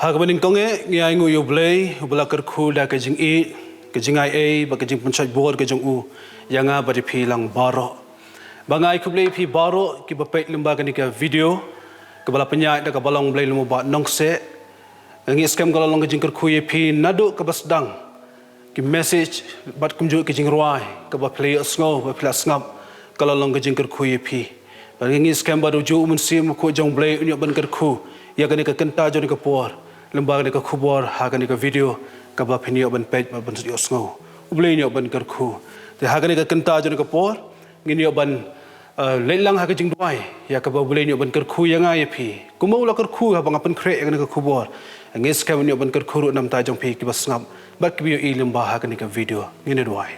Hagmaning konge ngai ngu yublei ubla kerku da kajing I kajing ai ba kajing punchat bor kajing u yanga ba pilang baro bangai kublei pi baro ki ba pek lembaga ni ka video ke bala penyai da ka balong blei Lummawbah-Nongkseh ngi scam kalau long kajing kerku ye pi nadu ke basdang ki message bat kumju kajing ruai ke ba play sngo ba play ngap kalau long kajing kerku ye pi ba ngi scam ba ruju mun sim ko jong blei unyo ban kerku ya ka ni ka kenta jo ni ka por lembaga ni ka khubor haga ni ka video ka ba phinio ban page ba ban yo sngo ublei nyo ban kerku te haga ni ka kenta jo ni ka por ngi nyo ban leilang haga jing duai ya ka ba ublei nyo ban kerku ya ngai phi kumau la kerku ha bang apan kre ya ni ka khubor ngi scam nyo ban kerku nam ta jong phi ki ba snap ba ki bio I lemba haga ni ka video ngi ne duai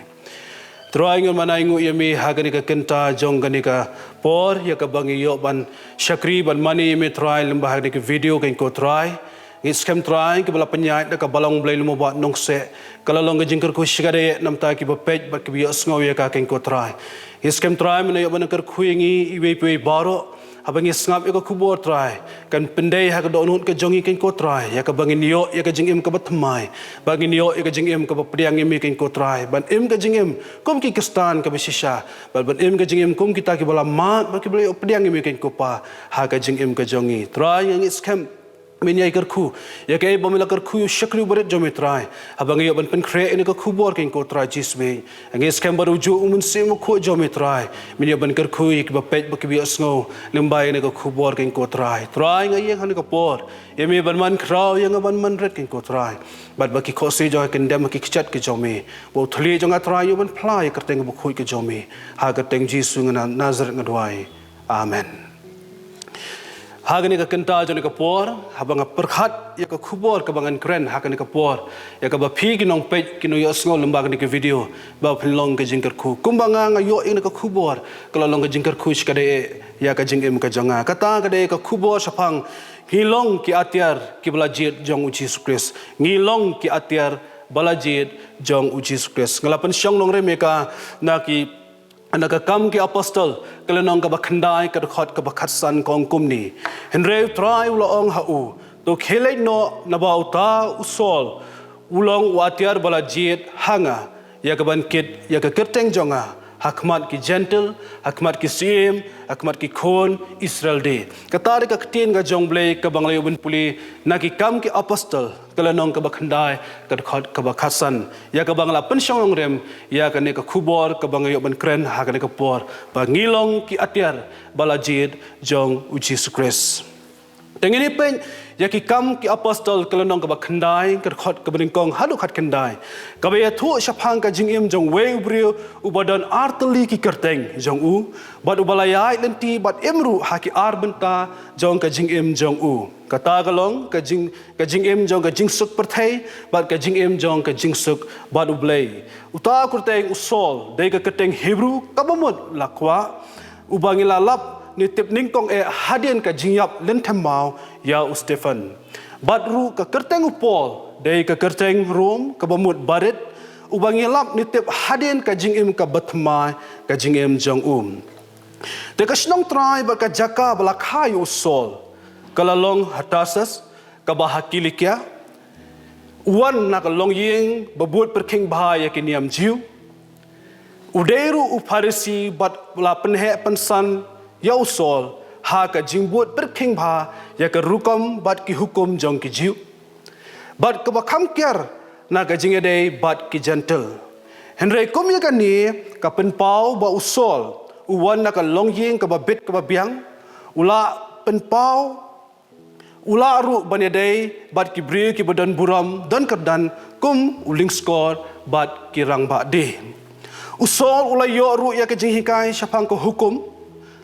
Troy ngon manai ngu yemi haga ni ka kenta jong ga ni ka por ya ka bang yo ban shakri ban mani me try lemba haga ni ka video kan ko try Iskem try ke bala penyai da ka balong blei Lummawbah-Nongkseh kalau long ke jingker ku shigade nam ta ki ba page ba ki bi sngo ya ka ken ko try Iskem try me yo ban ker khu ngi iwe pe baro habang isngap ko khubor try kan pendai ha ka donut ke jongi ken ko try ya ka bangin yo ya ka jingim ka batmai bangin yo ya ka jingim ka ba priang mi ken ko try ban im ka jingim kum ki kistan ka bisisha ban im ka jingim kum kita ki bala mat ba ki beli priang mi ken ko pa ha ka jingim ka jongi try ngi scam Minyai kerku, ya kaya bomila kerku shakri berat jom try. Abang iyo ban pen kre ini kerku bor keng ko try Jisu. Angis kem baru ju umun sim ko jom try. Minyai ban kerku ik ba pet ba kibi asngo lembai ini kerku bor keng ko try. Try ngai yang hani ko por. Ya mi ban man krau yang ban man red keng ko try. Bat ba ki ko si jo kendem ki kichat ke jomi. Bo thli jo nga try yo ban plai kerteng ba khoi ke jomi. Ha kerteng Jisu ngana Nazareth ngadwai. Amen. Hagani ka kenta joni ka por habang perkhat ya ka khubor ka bangan kren hagani ka por ya ka ba phi ki nong page ki no yo sngo lembaga ni ka video ba phlong ka jingker khu kumbanga nga yo ing ka khubor ka long ka jingker khu skade ya ka jingem ka jonga kata ka de ka khubor sapang ngilong ki Atiar ki bala Jied Jong Jisu Khrist ngilong ki Atiar bala Jied Jong Jisu Khrist ngalapan syong long re meka na ki anak kam ki apostol kelenong ka bakhandai ka khot ka bakhatsan kong kumni henre try ulong hau to khelai no nabauta usol ulong Atiar bala Jied hanga ya ka ban kit ya ka kerteng jonga hakmat ki gentle hakmat ki sim hakmat ki khon Israel de katari ka ktin ga jong blei ka banglay ben puli na ki kam ki apostol kelenong ka bakhandai ka khot ka bakhasan ya ka bangla pensyong rem ya ka ne ka khubor ka bangay ben kren ha ka ne ka por pangilong ki Atiar bala Jied Jong Jisu Khrist tengini pen ya ki kam ki apostol kelenong ka bakhandai ka khot ka beringkong hadu khat kendai ka be thu shaphang ka jingim jong we brio ubadan artli ki kerteng jong u bad ubalayai lenti bad emru ha ki arbenta jong ka jingim jong u kata galong ka jingim jong ka jingsuk perthai bad ka jingim jong ka jingsuk bad ublei uta kurteng usol dei ka kerteng hebru ka bomot lakwa ubangila lap ni tip ningkong hadian ka jingyap lentemau ya Stefan badru ka kerteng upol dei ka kerteng rom ka bamut barit ubangilap ni tip hadian ka jingim ka batma ka jingim jong te ka snong try ba ka jaka bala khai usol kalalong hatasas ka bahakilikia uan na ka long ying babut perking bahaya kiniam jiu udairu uparisi bat bala penhe pensan ya usol ha ka jingbut perking bha ya ka rukom bat ki hukum jong ki jiu bat ka bakham kyar na ka jingede bat ki gentle henre kom ya ka ni ka penpau ba usol uwan na ka longying ka ba bit ka ba biang ula penpau ula ru banedei bat ki bri ki badan buram dan kerdan kum uling skor bat ki rang ba de usol ula yo ru ya ka jinghikai syapang ko hukum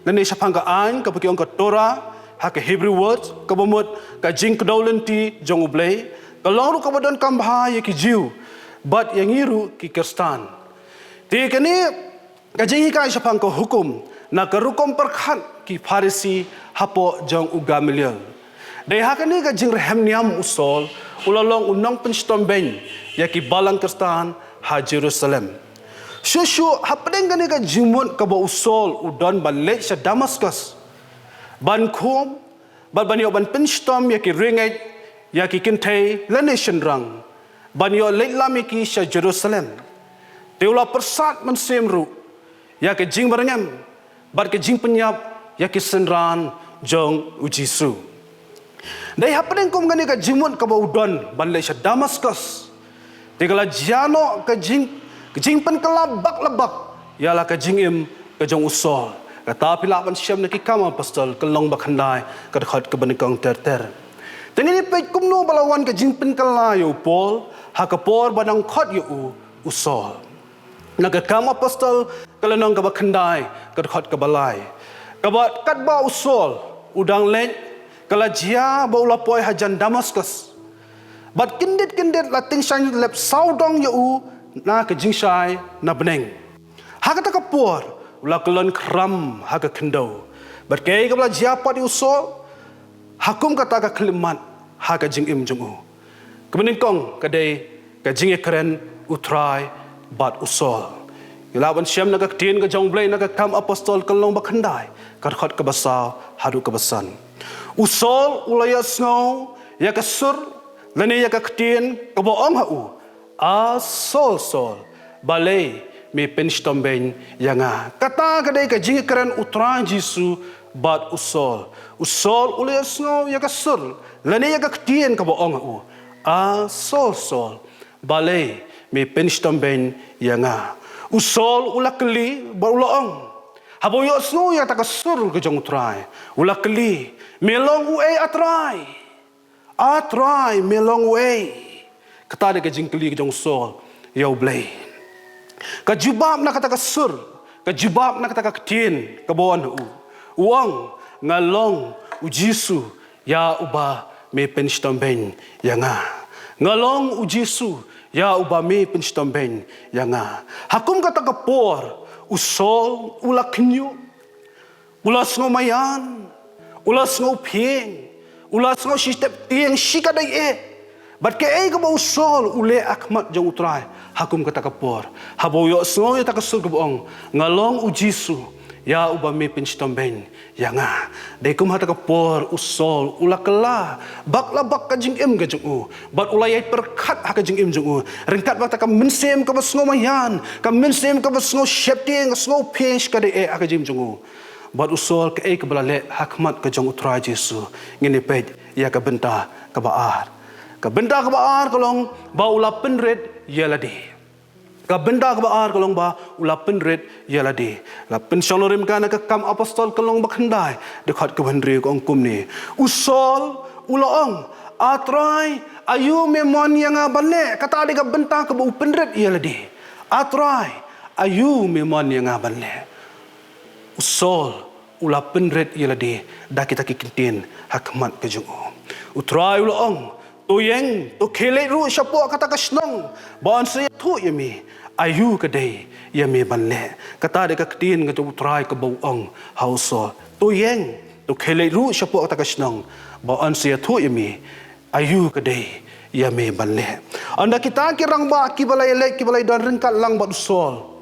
Nani syapang ka an ka pakiong ka Torah ha ka Hebrew words ka bomot ka jing kedolenti jong ublei ka longru ka badan kambha ya ki jiu bat yang iru ki Kristan ti kani ka jing ka syapang ka hukum na ka rukom perkhat ki Farisi hapo jong u Gamaliel. Dai hakani ka jing rehem niam usol ulalong unang penstomben yaki balang Kristan ha Jerusalem. Shushu hapdeng gani ka jimun ka ba usol udon balik sa Damascus. Ban kum ban yo ban penstom yaki ringai yaki kintay la nation rang. Ban yo late lamiki sa Jerusalem. Teula persat man semru yaki jing barangam bar ke jing penyap yaki senran jong u Jisu. Dai hapdeng kum gani ka jimun ka ba udon balik sa Damascus. Tigala jano ka jing pen kelabak lebak ialah ka jing im ka jong usol. Kata pilapan syam nak ikam apostol kelong bakhandai ka dekat ke benekang ter. Tengini pej kumno balawan ka jing pen kelayo pol ha ka por badang khot yu usol. Nak kam apostol kelenong ka bakhandai ka dekat ke balai. Ka bat kat ba usol udang leng kala jia ba ulapoi hajan Damascus. Bat kindit la ting sang lep saudong yu na ke jingsai na beneng. Haka ta kapor ula kelon kram haka kendo. Bat kei ka bla jiapa di usol hakum kata ka klimat haka jing im jungu. Kemudian kong kadai ka jing keren utrai bat usol. Ilaban syam na ka tin ka jong blai na ka kam apostol kelong bakhandai ka khot ka basau hadu ka basan. Usol ulaya sngo ya ka sur lani ya ka tin ka boong hau. Sol balai me penstomben yanga kata kadai ka jing keren utran Jisu bat usol ulai sngo ya kasur lani ya ka tien ka boong u sol balai me penstomben yanga usol ulakli barulaong haboyo sngo ya ta kasur ka jong utrai ulakli melong u atrai melong u kata de ka jingkli ka jong sol yau blai ka jubab na kata ka sur ka jubab na kata ka tin ka bon uang ngalong u Jisu ya uba me penstomben yanga ngalong u Jisu ya uba me penstomben yanga hakum kata ka por usol ulaknyu ulas ngomayan ulas ngopeng ulas ngo sistep tieng shikadai Bat ke ka ba usol ule akmat jong utrai hakum kata kapor haboyo sngo ya takasur gobong ngalong u Jisu ya uba me penstomben yanga dai kum hata kapor usol ulakla bakla bak ka jing im ga jong u bat ulai perkat ha ka jing im jong u rengkat bak ta ka mensem ka basngo mayan ka mensem ka basngo shepting sngo pinch ka de ha ka jing jong u bat usol ke ka balale hakmat ka jong utrai Jisu ngini pej ya ka benta ka baar ka benda ka baar kolong ba ula penret yaladi ka benda ka baar kolong ba ula penret yaladi la pensyalorim kana ka kam apostol kolong bakhandai dekat ke bandri ko angkum ni usol ulaong atrai ayu memon yang abale kata ada ka benta ka ba penret yaladi atrai ayu memon yang abale usol ula penret yaladi dah kita kikintin hakmat ke jungu utrai ulaong Tuyeng, tu kelek ru syapo kata kasnong. Bawan saya tu yami. Ayu kedai yami banle. Kata de ka tin ka utrai ka bauang hauso. Tuyeng, tu kelek ru syapo kata kasnong. Bawan saya tu yami. Ayu kedai yami banle. Anda kita kirang ba kibalai lek kibalai dan rengkat lang ba usol.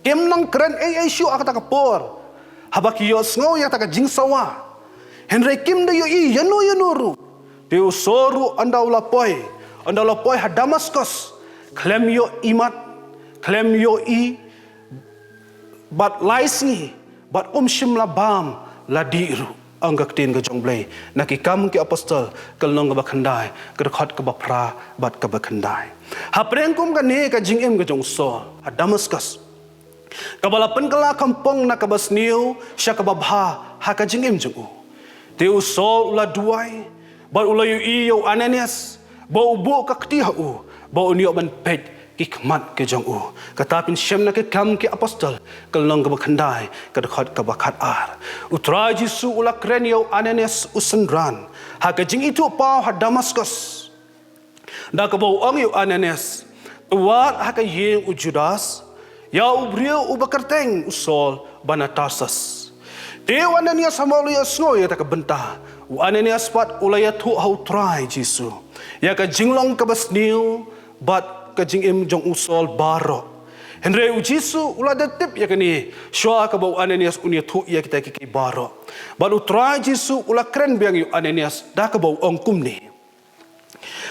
Kem nang keren syu kata kapor. Habaki yo sngo ya ta ka jingsawa. Henry Kim de yo I yanuru. Dia soru anda ulapoi ha Damascus klem yo imat klem yo I bat laisngi bat shim labam ladiru anggak tin ke jongblai nakikam ke apostol kelong ke bakhandai ke dekat ke bapra bat ke bakhandai ha prengkum ka ne ka jingem ke jongsol ha Damascus kabalapan kala kampong na kabasniu sya kababha ha ka jingem jongu Dia sol ula duai Bau ulayu iyo Ananias, bau bu kaktiha u, bau niyo ban pet kikmat ke jong u. Katapin syam na ke kam ke apostol, kalong ke bakhandai, kadakot ke bakat ar. Utra Jisu ula kren yo Ananias usendran, ha ke jing itu pau ha Damascus. Da ke bau ang yo Ananias, tuat ha ke yeng u Judas, ya u brio u bakarteng usol bana Tarsas. Dewa nania sama lu ya sngo ya tak benta. Anania spat ulaya tu hau try Jisu. Ya ka jinglong ka basniu bat ka jingim jong usol baro. Henry Jisu ula detip ya kani shwa ka bau Ananias unia tu ya kita ki baro. Balu try Jisu ula keren biang yu Ananias da ka bau ongkum ni.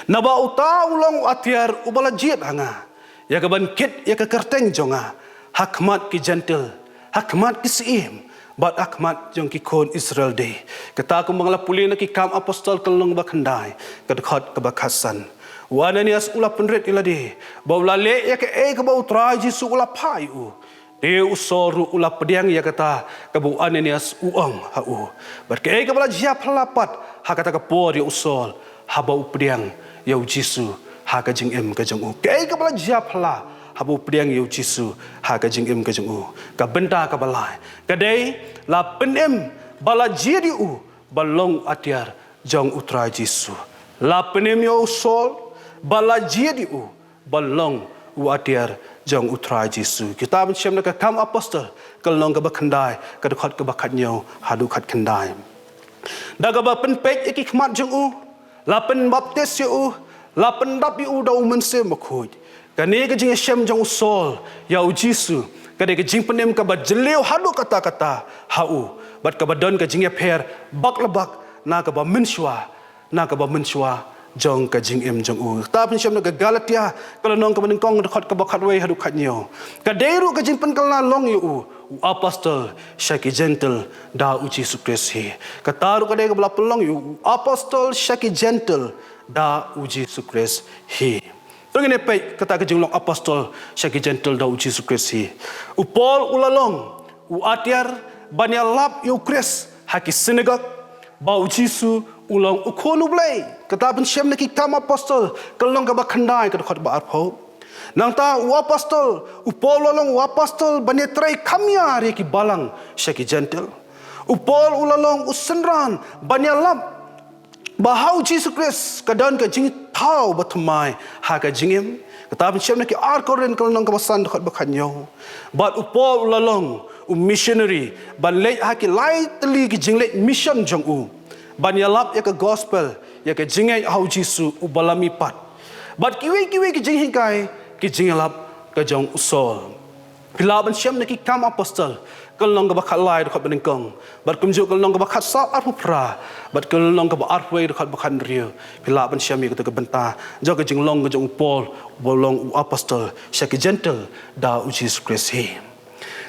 Naba uta ulang atiar ubala jied hanga. Ya ka bankit ya ka kerteng jonga. Hakmat ki gentle, hakmat ki siim. Bat akmat jong ki kon Israel day. Kata ko mga lapuli na ki kam apostol kalong bakandai. Kadakot kabakasan. Wananias ula penret ila di. Bau lale ya ke ka bau try Jisu ula payu. De usoru ula pediang ya kata kabau Ananias uang hau. Berke ka bala jia pelapat ha kata ka por ya usol ha bau pediang ya Jisu ha ka jing em ka jong u. Ke ka bala jia pela habu pediang ya Jisu ha ka jing em ka jong u. Ka benta ka balai. Kadai la penem bala Jied u balong atiar jong utra Jisu. La penem ya usol bala Jied u balong u atiar jong utra Jisu. Kita mencium nak kam apostol kalong ka bakandai ka dekat ka bakatnyo hadu kat kendai. Daga ba penpek iki khmat jong u la pen baptis u la pen dap u da umense makhuj. Kani ka jing shem jong usol ya Jisu. Kadai ke jing penem ka bajleu hadu kata-kata hau bat ka badon ka jing per bak lebak na ka ba menswa jong ka jing em jong u ta pen syam na Galatia kalau nong ka menengkong dekat ka bakat wei hadu katnyo kadai ru ka jing pen kala long yu apostol syaki gentle da Jisu Khrist he kata ru kadai ka bela pelong yu apostol syaki gentle da Jisu Khrist he. Tengene pai kata ke jinglong apostol syaki gentle da Jisu Khrist hi. Upol ulalong u atiar banyalap yu Khrist haki sinagog bau Jisu ulang ukonu blai. Kata ben syam neki kam apostol kalong ka bakandai ka dekat ba arpo. Nang ta u apostol upol ulalong u apostol banyatrai kamya ri ki balang syaki gentle. Upol ulalong usenran banyalap bahau Jisu Khrist kadan ka jing tau batumai ha ka jingim kata syam na ki ar koren kalong ka basan dekat bakanyo bat upol ulalong missionary ban lei ha ki lai teli ki jingle mission jong u ban yalap ya ka gospel ya ka jingai hau Jisu ubalami pat bat kiwi ki jing hikai ki jingalap ka jong usol pilaban syam na ki kam apostol kalong ka bakat lai dekat benengkong bat kumjuk kalong ka bakat sa arpu pra bat kalong ka ba arpway dekat bakan rio pilaban syam ya ka benta jaga jinglong ka jong pol bolong apostol syaki gentle da Jisu Khrist he.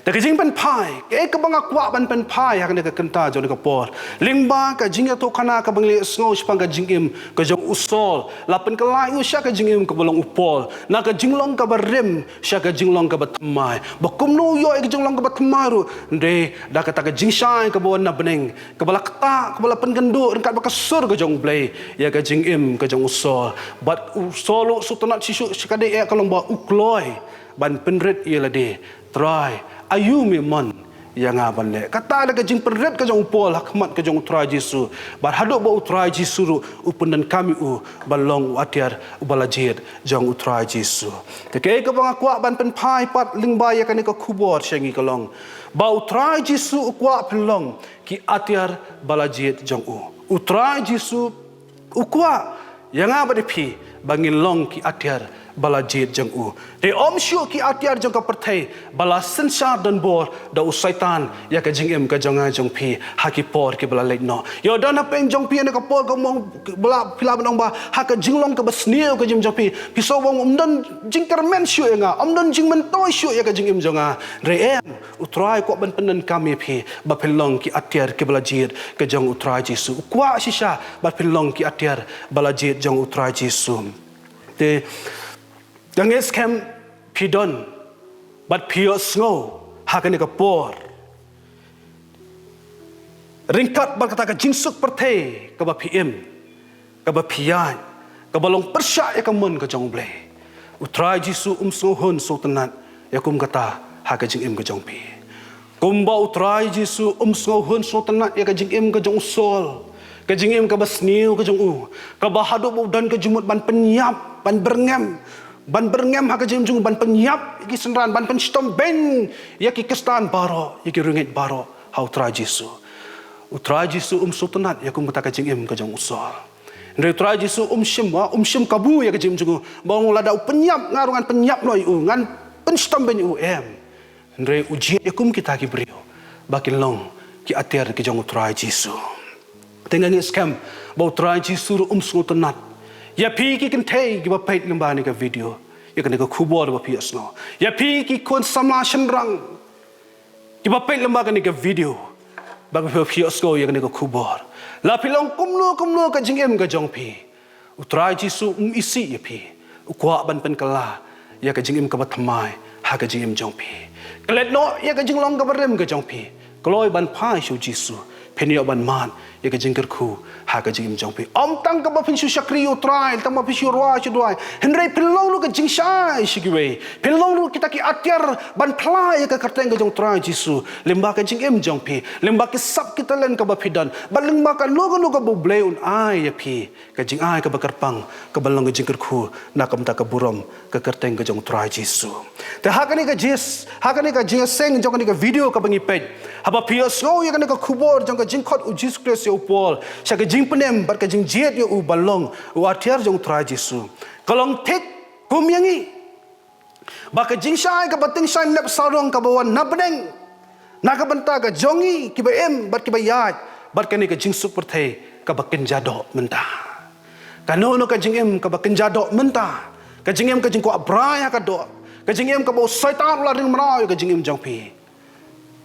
Dak jing pen pai ke ka banga kwa ban pen pai ha ka kenta jong ka por lingba ka jing to kana ka bangle sngo spang ka jingim ka jong usol la pen ka lai u sya ka jingim ka bolong upol na ka jinglong ka barem sya ka jinglong ka batmai bakum no yo ka jinglong ka batmaru de da ka ta ka jing shai ka bon na beneng ka bala kata ka bala pen gendo kat ba ka sur ka jong blai ya ka jingim ka jong usol bat usolo sutunat sisu sekade ya kalong ba ukloi ban penret ia la de try ayu memang yang aban le kata ada jing perret ka jong pol hakmat ka jong try Jisu bar hadok ba utrai Jisu ru upendan kami u balong atiar ubala Jied jong utrai Jisu te ke ka bang kwa ban pen pai pat lingba ya kan ka kubor syangi kalong ba utrai Jisu ukwa pelong ki atiar bala Jied jong u utrai Jisu ukwa yang abade pi bangin long ki atiar bala Jied jong u de om syu ki atiar jong ka perthai bala sensar dan bor da usaitan ya ka jingem ka jong jong pi haki por ki bala leitno yo dan apa jong pi ne ka por ka mong bala pila banong ba ha ka jinglong ka basnio ka jing jong pi so wong umdan jing kermen syu nga umdan jing mentoi syu ya ka jingem jong re em utrai ko ban penen kami pi ba pelong ki atiar ki bala Jied ka jong utrai Jisu kwa shisha ba pelong ki atiar bala Jied jong utrai Jisu te yang eskem pidon bat pio snow hakane ka por ringkat bat kata ka jinsuk perthe ka ba pm ka ba pian ka balong persya ya ka mun ka jong ble utrai Jisu snow hun so tenat ya kum kata ha ka jing im ka jong pi kum ba utrai Jisu snow hun so tenat ya ka jing im ka jong sol ka jing im ka basniu ka jong u ka ba hadu dan ka jumut ban penyap ban berngem ban berngem ha ka jing jung ban penyap ki senran ban pen stom ben ya ki kestan baro ya ki ringit baro hau trai Jisu. Utrai Jisu sutanat ya kum kata kajing im kajong usol. Ndai trai Jisu shim kabu ya kajing jungu. Bang lada penyap ngarungan penyap noi ngan penstam ben Ndai uji ya kum kita ki brio. Bakin long ki atiar kajong utrai Jisu. Tengah ni scam bau trai Jisu sutanat. Ya pi ki kentei ki bapait lembah ni ka video. Ya kena ka kubor ba pi asno. Ya pi ki kon sama shenrang. Ki bapait lembah ka ni ka video. Bagi pi asno ya kena ka kubor. La pi long kumno ka jingem ka jong pi. Utrai Jisu isi ya pi. Ukwa ban pen kala ya ka jingem ka batmai ha ka jingem jong pi. Kelet no ya ka jinglong ka barem ka jong pi. Kloi ban pai shu Jisu. Penio ban man ya ka jingker khu ha ka jingim jong pi om tang ka ba pin shu shakri utrai tang ma pi shu rwa chu dwai henrei pilong lu ka jing shai shigiwe pilong lu kita ki atiar ban pla ya ka karteng ka jong trai Jisu lemba ka jingim jong pi lemba ki sap kita len ka ba pidan ba lemba ka lu ka bu ble un ai ya pi ka jing ai ka ba karpang ka balong ka jingker khu na kam ta ka burom ka karteng ka jong trai Jisu te ha ka ni ka jis ha ka ni ka jing seng jong ka ni ka video ka bangi pet haba pi so ya ka ni ka khubor jong jing khot Jisu Khrist yo pol sha ka jing penem bar ka jing jied yo balong atiar jong trai Jisu kalong tek kum yangi ba ka jing shai ka bating shai lep sarong ka bawan na beneng na ka banta ka jongi ki ba em bar ki ba yat bar ka ni ka jing super the ka ba kenjado menta ka no ka jing em ka ba kenjado menta ka jing em ka jing ko abraya ka do ka jing em ka bo saitan la ring mra ka jing em jong pi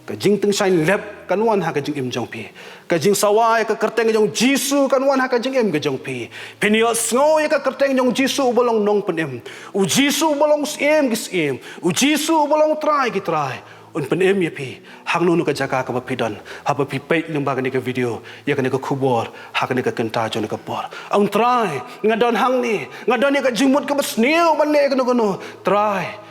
ka jing teng shine lep kanwan ha ka jing im jong pi ka jing sawai ka kerteng jong Jisu kanwan ha ka jing im ka jong pi penio sngo ya ka kerteng jong Jisu bolong nong penem u Jisu bolong sim ki sim u Jisu bolong try ki try un penem ya pi hang nu ka jaka ka ba pidon ha ba pi pe lemba ka ni ka video ya ka ni ka khubor ha ka ni ka kenta jong ka por ang try ngadon hang ni ngadon ni ka jingmut ka basneu ban ne ka no try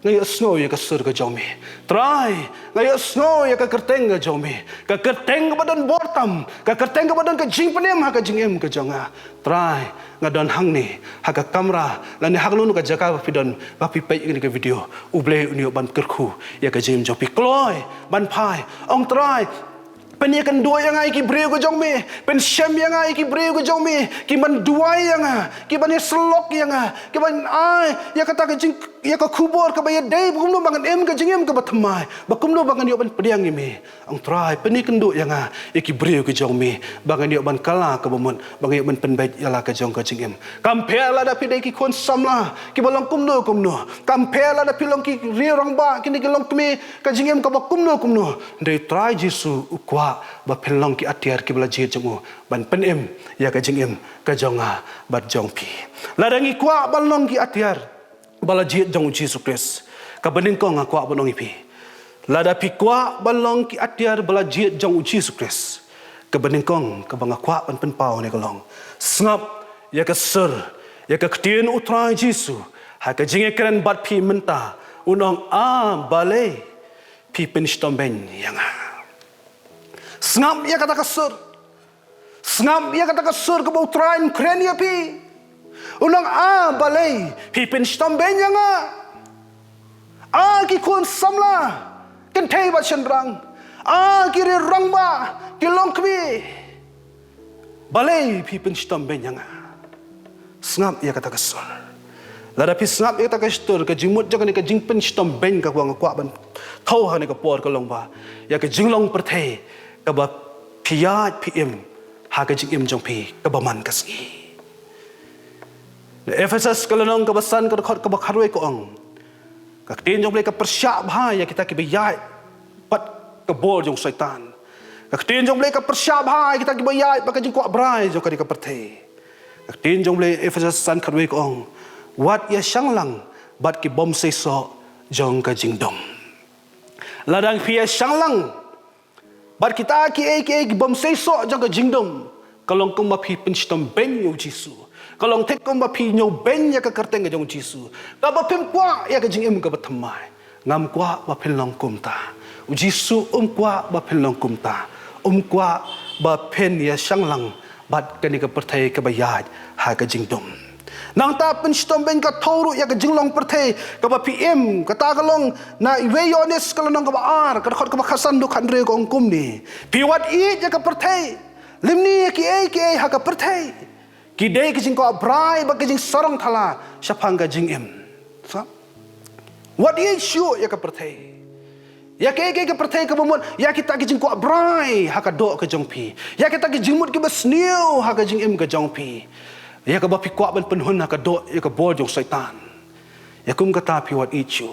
ngay snow ya ka sur ka jong mi try ngay snow ya ka kerteng ka jong mi ka kerteng ka badan bortam ka kerteng ka badan ka jing penem ha ka jing em ka jonga try ngadon hang ni ha ka kamera lan hak lu ka jaka pidon ba pi pe ni ka video uble unio ban kerku ya ka jing jong pi kloi ban pai ong try pen ya kan dua yang ai ki breu ko jong me pen shem yang ai ki breu ko jong me ki man dua yang ki ban slok yang ki ban ai ya kata ka jing ya ka khubor ka ba ya dei bukum no bangan em ka jing em ka batmai bakum no bangan yo ban pediang me ang try pen kan du yang ya ki breu ko jong me bangan yo ban kala ka bomon bangan yo ban pen bait ya la ka jong ka jing em compare la da pi dei ki kon samla ki balong kum no compare la da pi long ki ri rong ba ki ni ki long me ka jing em ka bakum no dei try Jisu ukwa ba pelong ki atiar ki bala jied jong ban penem ya ka jing em ka jonga bat jong pi ladangi kwa balong ki atiar bala jied jong Jisu Khrist ka bening ko nga kwa balong ipi lada pi kwa balong ki atiar bala jied jong Jisu Khrist ka bening kong ka banga kwa ban pen pau ne kolong snap ya ka sur ya ka ktien utrai Jisu ha ka jing ekran bat pi menta unong bale pi penstom ben yang Sngam ya kata kasur. Sngam ya kata kasur ke bau train keren ya pi. Unang balai pi penstom benya nga. Ki kun samla. Kan thei ba chenrang. Ki ri rang ba ki long kwi. Balai pi penstom benya nga. Sngam ya kata kasur. Lada pi sngam ya kata kasur ke jimut jaga ni ke jing penstom ben ka wang kwa ban. Thau ha ni ka por ka long ba. Ya ke jinglong perthei kaba piyat pm ha ka jing im jong pi kaba man kasi Efesus kalanong kabasan ka khot kaba kharwe ko ang ka tin jong ble ka persya bha ya kita ki bayai pat ka bol jong syaitan ka tin jong ble ka persya bha kita ki bayai pa ka jing ko brai jong ka di ka perthe ka tin jong ble Efesus san kharwe ko ang wat ya shanglang bat ki bom se so jong ka jing dom ladang pia shanglang bar kita ki bom sei so jaga jingdom kalong kum ma phi penstom ben yo Jisu kalong tek kum ma phi nyo ben ya ka kerteng jong Jisu ka ba pim kwa ya ka jingem ka batmai ngam kwa ba philong kum ta Jisu kwa ba philong kum ta kwa ba pen ya shanglang bat ka ni ka perthai ka ba yat ha ka jingdom Nang ta penstom ben ka thoru ya ka jinglong perthe ka ba PM ka ta kalong na iweyones ka nang ka ba ar ka khot ka ba khasan do khandre ko ongkum ni piwat I ya ka perthe limni ki ai ha ka perthe ki dei ki jing ko abrai ba ki jing sarang thala syapang ka jing em sa what I sure ya ka perthe ya ke perthe ka bomon ya kita ki jing ko abrai ha ka do ka jong pi ya kita ki jingmut ki ba sniu ha ka jing em ka jong pi ya ka ba pi kwa ban penhun ha ka do ya ka bol jong syaitan ya kum kata pi wat ichu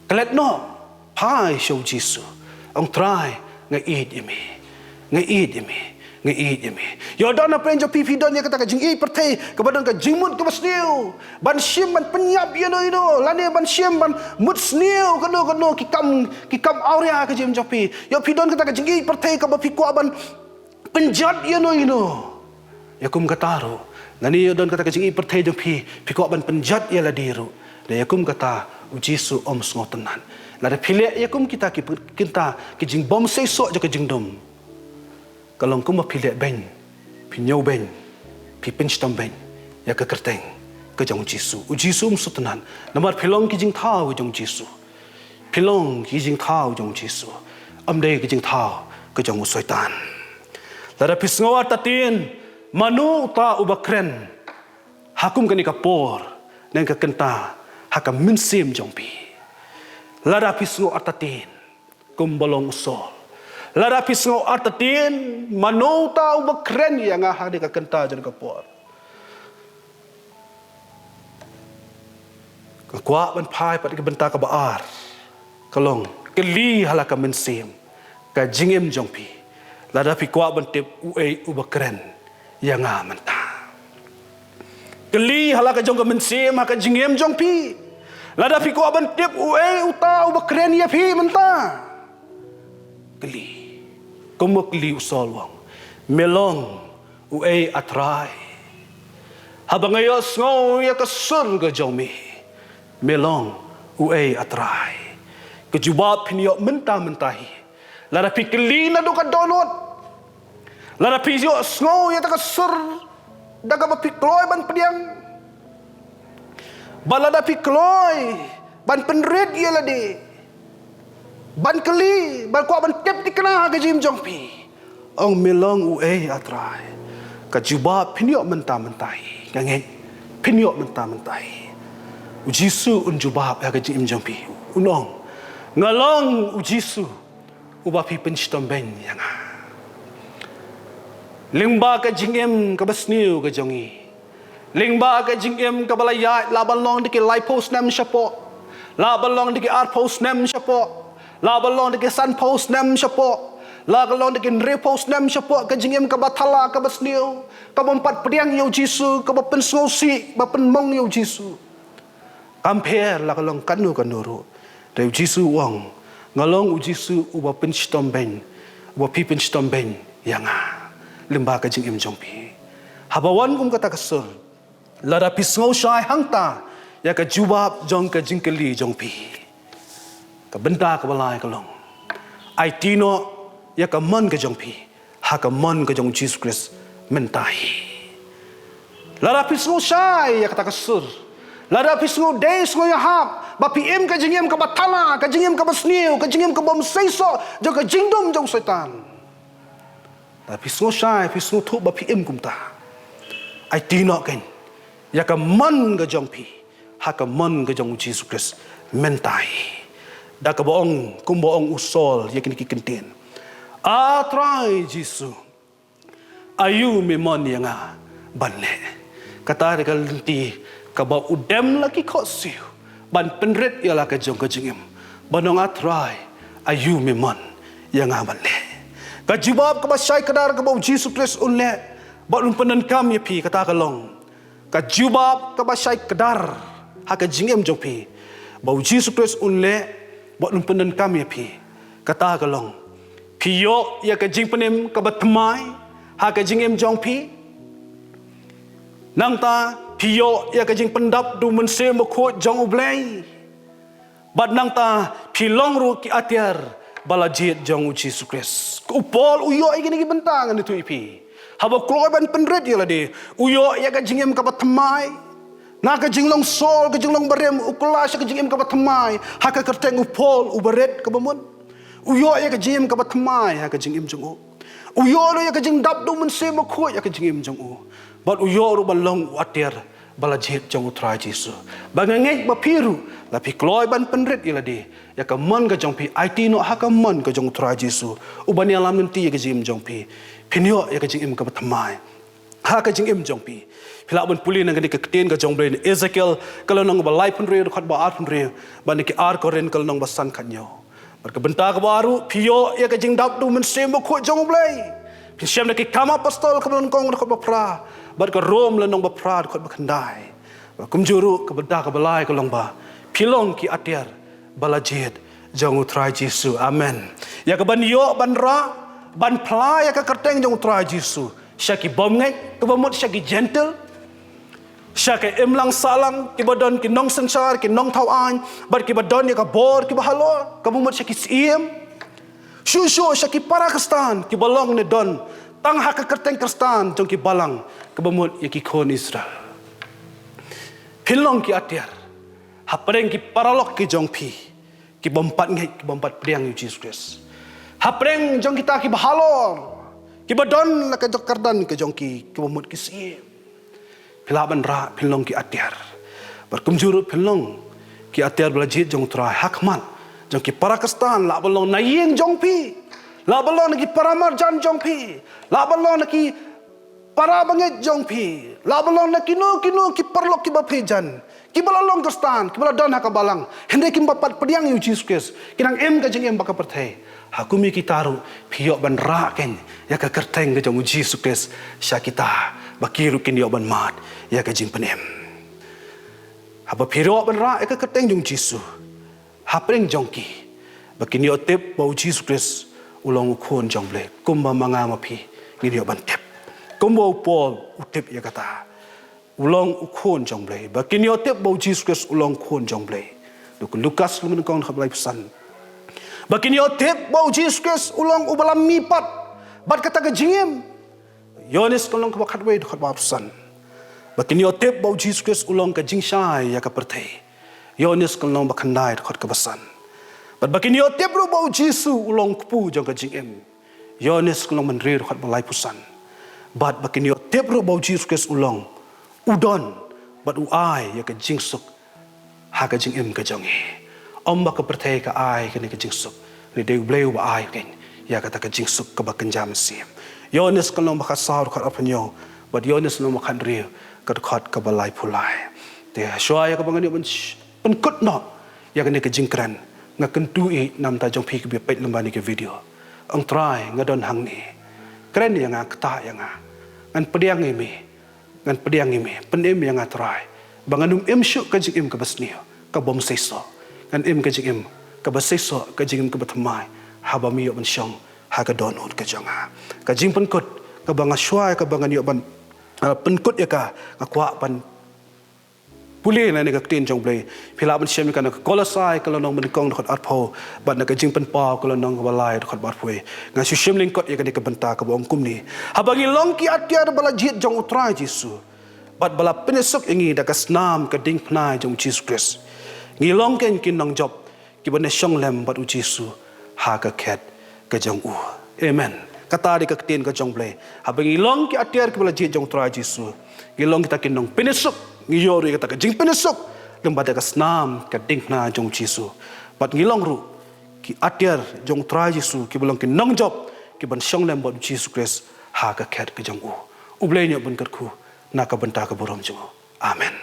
kalet no pai show Jisu ong try ngai id imi yo dona penjo pi don ya kata ka jing I perthe ka badon ka jingmut ka basniu ban sim ban penyap ya no lane ban sim ban mut sniu kano ki kam aurea ka jim jopi yo pi don kata ka jing I perthe ka ba pi kwa ban penjat ya no ya kum kata ro lani yo don kata ka jing I perthe jo pi kwa ban penjat ya la diru da ya kum kata Jisu om sngotenan la da phile ya kum kita ki jing bom sei so jo ka jing dom kalong kuma phile ben pinyau ben pipin stom ben ya ka kerteng ka jong Jisu msutenan namar philong ki jing thau jong Jisu philong ki jing thau jong Jisu amde ki jing thau ka jong syaitan lara pisngawa tatin manu ta ubakren hakum kani ka por nang ka kenta haka minsim jong pi lara pisngo atatin kumbalong usol lara pisngo atatin manota ubakren yang ahadi ka kenta jan ka por ka kwa ban phai pat ka benta ka baar kalong keli halaka minsim ka jingem jong pi lara pi kwa ban tip ubakren yang menta keli halaka jong ka minsim ka jingem jong pi lara pi kwa ban tip uta ubakren ya pi menta keli kumukli usolwang melong atrai habang ayos ngo ya kasur ga jomi melong atrai kejubab pinyo mentahi lara pikli na do ka donot lara pisyo ngo ya ta kasur daga mapikloy ban pediang balada pikloy ban penred ya ladi ban keli ban kwa ban tep dikena ke jim jong pi ong melong atrai ka jubab pinyo mentahi ngangen pinyo mentahi Jisu unjubab ya ke jim jong pi unong ngalong Jisu ubapi penstom ben yang lingba ka jingem ka basniu ka jongi lingba ka jingem ka balaya labalong diki live post nam shapo labalong diki art post nam shapo labalong diki sun post nam shapo labalong diki repost nam shapo ka jingem ka bathala ka basniu ka bompat priang yo Jisu ka bapen ngosi bapen mong yo Jisu compare lakalong kanuru de Jisu wang ngalong Jisu ubapen stomben ubapipen stomben yang limba ka jing im jongpi habawan kum kata kasur lara pisngau syai hangta ya ka jubab jong ka jingkeli jongpi ka benda ka balai kalong ai tino ya ka man ka jongpi ha ka man ka jong Jesus Khrist mentahi lara pisngau syai ya kata kasur lara pisngau des ngo ya hap ba PM ka jingem ka batala ka jingem ka basniu ka jingem ka bom seiso jong ka jingdom jong setan tapi semua syai, semua tu bapi kumta. Ai tino kan, ya ka man ga jong pi, ha ka man ga jong Jesus Khrist mentai. Da ka boong kum boong usol ya kini kentin. Atrai Jisu. Ayu memon yang banle. Kata de kalenti ka ba udem lagi kok siu. Ban penret ialah ka jong ka jingem. Banong atrai ayu memon yang banle. Kajibab kabasyay kadar kabaw Jesus Khrist unle balun panan kam yapi kata kalong kajibab kabasyay kadar haka jingem jopi baw Jesus Khrist unle balun panan kam yapi kata kalong piyo ya ka jing panem kabatmai haka jingem jongpi nangta piyo ya ka jing pendap du mense mokho jong ublay bad nangta pilong ru ki atiar bala Jied Jong Jesus Khrist upol uyo ay gini bentangan itu ipi haba kloy ban penred ya ladi uyo ya ka jingem ka batmai Na ka jinglong sol, ka jinglong barem, ukula siya ka jingim ka batamay, haka kerteng upol, ubaret ka bamon. Uyo ya ka jingim ka batamay, haka jingim jong u. Uyo ya ka jing dap do mense makho ya ka jingim jong u. But uyo ro balong Atiar bala Jied jong utrai Jisu. Bangangek ba piru, lapi kloy ban penret iladi. Ya ka man ka jong pi, IT no haka man ka jong utrai Jisu. Ubani alam nanti ya ka jingim jong pi. Pinyo ya ka jingim ka batamay. Haka jingim jong pi. Pila ban puli nang ka keten ka jong brain Ezekiel kalau nang balai pun re khat ba at pun re ban ki ar koren kalau nang basan khanyo bar ka benta ka baru pio ya ka jing dap du men sem ko jong blai pi sem na ki kama pastol ka ban kong khat ba pra bar ka rom la nang ba pra khat ba khandai kum juru ka benta ka balai ka long ba pilong ki Atiar bala Jied jong utrai Jisu amen ya ka ban yo ban ra ban pla ya ka kerteng jong utrai Jisu syaki bom ngai ka bamot syaki gentle Syaka imlang salang kibadon kinong sensar kinong tawaan bar kibadon ya kabor kibahalo kabumot syaki siem syusyo syaki parakistan kibalong ne don tang haka kerteng kristan jong kibalang kabumot ya kikon Israel pilong ki Atiar hapreng ki paralok ki jong pi kibompat ngai kibompat priang Yesus Khrist hapreng jong kita kibahalo kibadon la ka jokardan ke jong ki kabumot ki siem Pilaban ra pilong ki Atiar. Berkumjuru pilong ki Atiar bala Jied jong trai hakman jong ki parakistan la balong nayeng jong pi. La balong naki paramarjan jong pi. La balong naki parabanget jong pi. La balong naki no ki perlok ki bapejan. Ki balalong kristan, ki baladon hakabalang. Hende ki bapat pediang Yesus Khrist. Kinang ka jeng baka perthai. Hakumi kitaru piyok ban ra ken ya ka kerteng ke jong Yesus Khrist sya kita bakiru kin yo ban mat ya ka jing penem haba piro ban ra ya ka kerteng jong Jisu hapreng jongki bakin yo tep bau Yesus Khrist ulong ukon jong ble kumba manga mapi ni yo ban tep kumba pol utep ya kata ulong ukon jong ble bakin yo tep bau Yesus Khrist ulong kon jong ble Lukas lumen kong khablai pesan bakin yo tep bau Yesus Khrist ulong ubalam mipat bat kata ke jingim Yonis kolong ka khatwe khat ba pesan bakin yo tep bau Yesus Khrist ulong ka jingshai ya ka perthai Yonis kolong ba khandai khat ka pesan bat bakin yo tep ro bau Jisu ulong pu jong ka jingim Yonis kolong man rir khat ba lai pesan bat bakin yo tep ro bau Yesus Khrist ulong udon bat uai ya ka jingsuk ha ka jingim ka jongi Omba ka perthai ka ai ka ni ka jingsuk ni de bleu ba ai ken ya ka ta ka jingsuk ka ba kanjam sim Yonis kalong baka sahur kat apanyo but Yonis no makan rio kat kat ka balai pulai te shwa ya ka bangani pen kut no ya ka ni ka jingkran nga kentu i nam ta jong pi ka bi pet lambani ka video ang try nga don hang ni kren ya nga kata ya nga ngan pediang imi penem ya nga try banganum em syu ka jing im ka basnio ka bom seso kan im ka jing im ka baseso ka jing im ka batmai haba mi yo ban syong ha ka don hut ka jonga ka jing pen kut ka banga shwa ka bangan yo ban pen kut ya ka kwa pan puli na ni ka tin jong blai phila ban shem ka na kolosai ka lonong ban kong khot arpho ban na ka jing pen pa ka lonong ka balai khot bar phui nga su shem ling kot ya ka ni ka banta ka bong kum ni habangi long ki Atiar bala Jied jong utrai Jisu bat bala penesuk ingi da ka snam ka ding pnai jong Jesus Khrist ngilong ken kin nong job ki ban shong lem bat u Jisu ha ka khet ka jong u amen kata di ka tin ka jong blai habangi long ki Atiar ka bala Jied jong utrai Jisu ngilong kita kin nong penesuk ngiyori kata ka jing penesuk lembada ka snam ka ding na jong Jisu bat ngilong ru ki Atiar jong utrai Jisu ki belong ki nong job ki ban shong lem bat Jesus Khrist ha ka khet ka jong u ublay nyo ban kat ku na ka banta ka borom jong amen